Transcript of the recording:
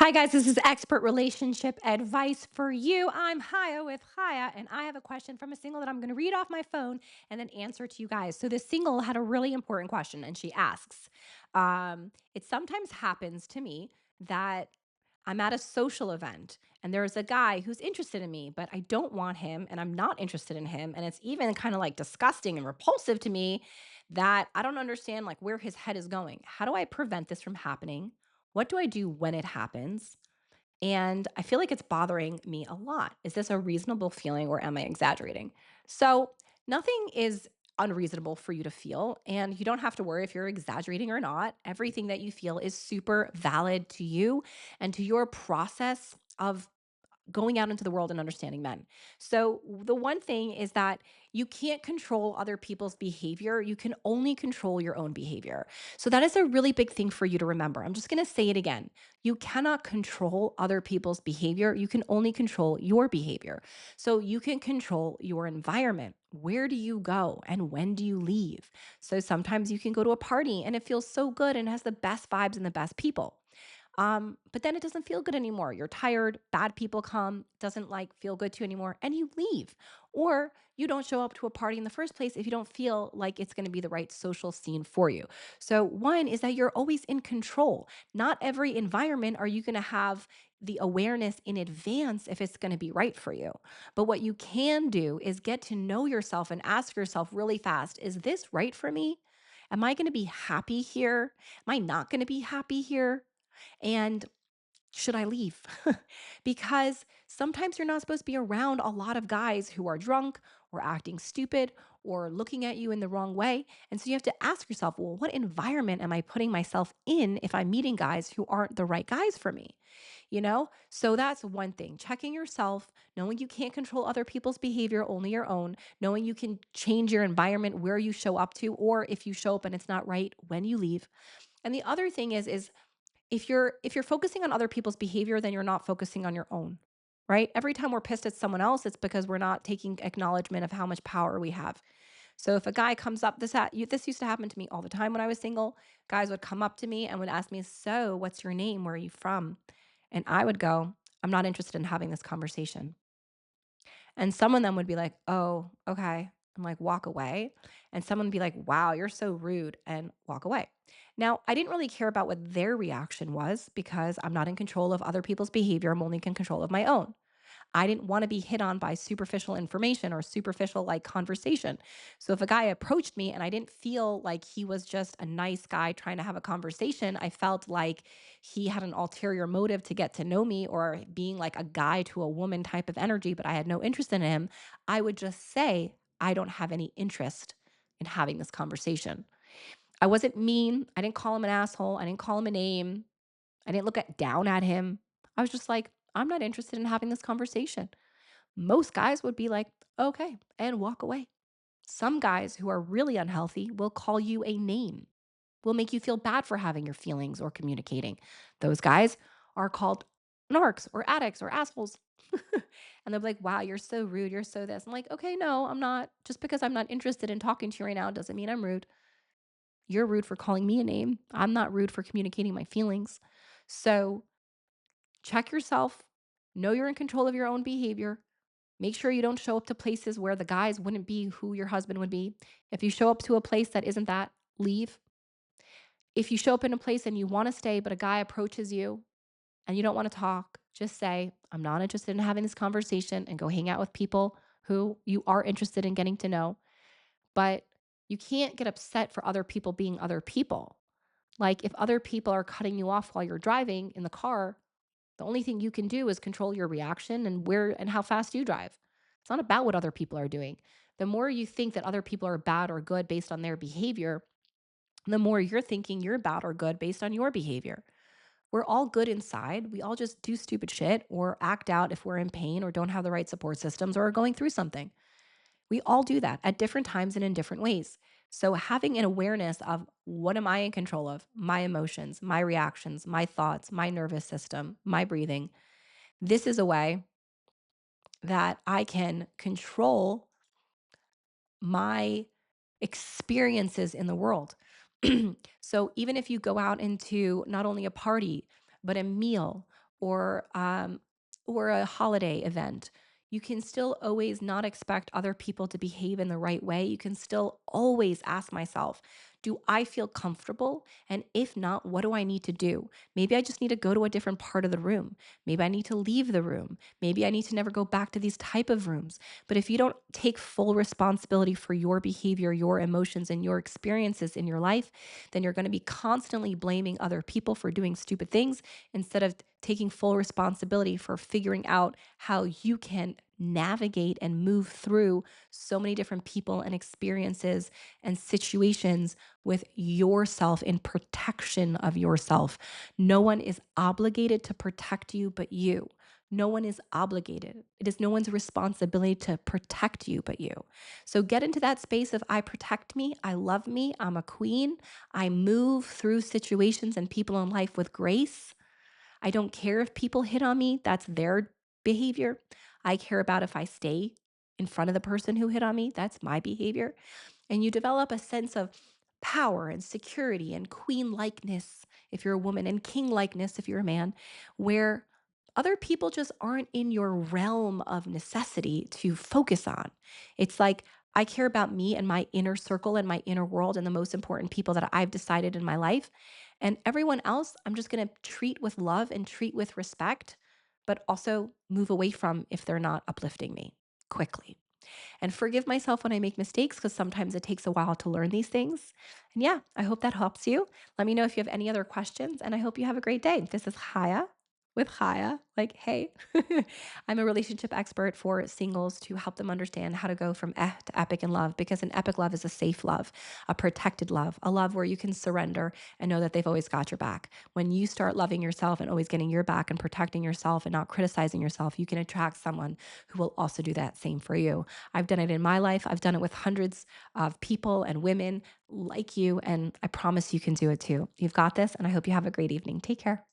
Hi, guys. This is expert relationship advice for you. I'm Chaya with Chaya, and I have a question from a single that I'm going to read off my phone and then answer to you guys. So, this single had a really important question, and she asks, it sometimes happens to me that I'm at a social event and there's a guy who's interested in me, but I don't want him and I'm not interested in him. And it's even kind of like disgusting and repulsive to me that I don't understand like where his head is going. How do I prevent this from happening? What do I do when it happens? And I feel like it's bothering me a lot. Is this a reasonable feeling or am I exaggerating? So, nothing is unreasonable for you to feel. And you don't have to worry if you're exaggerating or not. Everything that you feel is super valid to you and to your process of going out into the world and understanding men. So, the one thing is that you can't control other people's behavior. You can only control your own behavior. So, that is a really big thing for you to remember. I'm just going to say it again. You cannot control other people's behavior. You can only control your behavior. So, you can control your environment. Where do you go and when do you leave? So, sometimes you can go to a party and it feels so good and has the best vibes and the best people. But then it doesn't feel good anymore. You're tired, bad people come, doesn't like feel good to you anymore, and you leave. Or you don't show up to a party in the first place if you don't feel like it's going to be the right social scene for you. So, one is that you're always in control. Not every environment are you going to have the awareness in advance if it's going to be right for you. But what you can do is get to know yourself and ask yourself really fast, is this right for me? Am I going to be happy here? Am I not going to be happy here? And should I leave? Because sometimes you're not supposed to be around a lot of guys who are drunk or acting stupid or looking at you in the wrong way. And so you have to ask yourself, well, what environment am I putting myself in if I'm meeting guys who aren't the right guys for me? So that's one thing. Checking yourself, knowing you can't control other people's behavior, only your own, knowing you can change your environment where you show up to, or if you show up and it's not right, when you leave. And the other thing is if you're focusing on other people's behavior, then you're not focusing on your own, right? Every time we're pissed at someone else, it's because we're not taking acknowledgement of how much power we have. So if a guy comes up, this used to happen to me all the time when I was single. Guys would come up to me and would ask me, "So, what's your name? Where are you from?" And I would go, "I'm not interested in having this conversation." And some of them would be like, "Oh, okay," and like walk away. And someone would be like, "Wow, you're so rude," and walk away. Now, I didn't really care about what their reaction was because I'm not in control of other people's behavior. I'm only in control of my own. I didn't want to be hit on by superficial information or superficial like conversation. So if a guy approached me and I didn't feel like he was just a nice guy trying to have a conversation, I felt like he had an ulterior motive to get to know me or being like a guy to a woman type of energy, but I had no interest in him, I would just say, I don't have any interest in having this conversation. I wasn't mean. I didn't call him an asshole. I didn't call him a name. I didn't down at him. I was just like, I'm not interested in having this conversation. Most guys would be like, okay, and walk away. Some guys who are really unhealthy will call you a name, will make you feel bad for having your feelings or communicating. Those guys are called narcs or addicts or assholes. And they'll be like, wow, you're so rude. You're so this. I'm like, okay, no, I'm not. Just because I'm not interested in talking to you right now doesn't mean I'm rude. You're rude for calling me a name. I'm not rude for communicating my feelings. So check yourself. Know you're in control of your own behavior. Make sure you don't show up to places where the guys wouldn't be who your husband would be. If you show up to a place that isn't that, leave. If you show up in a place and you want to stay, but a guy approaches you and you don't want to talk, just say, I'm not interested in having this conversation and go hang out with people who you are interested in getting to know. But you can't get upset for other people being other people. Like if other people are cutting you off while you're driving in the car, the only thing you can do is control your reaction and where and how fast you drive. It's not about what other people are doing. The more you think that other people are bad or good based on their behavior, the more you're thinking you're bad or good based on your behavior. We're all good inside. We all just do stupid shit or act out if we're in pain or don't have the right support systems or are going through something. We all do that at different times and in different ways. So, having an awareness of what am I in control of? My emotions, my reactions, my thoughts, my nervous system, my breathing. This is a way that I can control my experiences in the world. So even if you go out into not only a party, but a meal or a holiday event. You can still always not expect other people to behave in the right way. You can still always ask myself, do I feel comfortable? And if not, what do I need to do? Maybe I just need to go to a different part of the room. Maybe I need to leave the room. Maybe I need to never go back to these type of rooms. But if you don't take full responsibility for your behavior, your emotions, and your experiences in your life, then you're going to be constantly blaming other people for doing stupid things instead of taking full responsibility for figuring out how you can navigate and move through so many different people and experiences and situations with yourself in protection of yourself. No one is obligated to protect you but you. No one is obligated. It is no one's responsibility to protect you but you. So get into that space of I protect me, I love me, I'm a queen, I move through situations and people in life with grace. I don't care if people hit on me, that's their behavior. I care about if I stay in front of the person who hit on me, that's my behavior. And you develop a sense of power and security and queen likeness if you're a woman and king likeness if you're a man, where other people just aren't in your realm of necessity to focus on. It's like I care about me and my inner circle and my inner world and the most important people that I've decided in my life. And everyone else, I'm just going to treat with love and treat with respect, but also move away from if they're not uplifting me quickly and forgive myself when I make mistakes because sometimes it takes a while to learn these things. And yeah, I hope that helps you. Let me know if you have any other questions, and I hope you have a great day. This is Chaya with Chaya. Like, hey, I'm a relationship expert for singles to help them understand how to go from to epic in love because an epic love is a safe love, a protected love, a love where you can surrender and know that they've always got your back. When you start loving yourself and always getting your back and protecting yourself and not criticizing yourself, you can attract someone who will also do that same for you. I've done it in my life. I've done it with hundreds of people and women like you, and I promise you can do it too. You've got this, and I hope you have a great evening. Take care.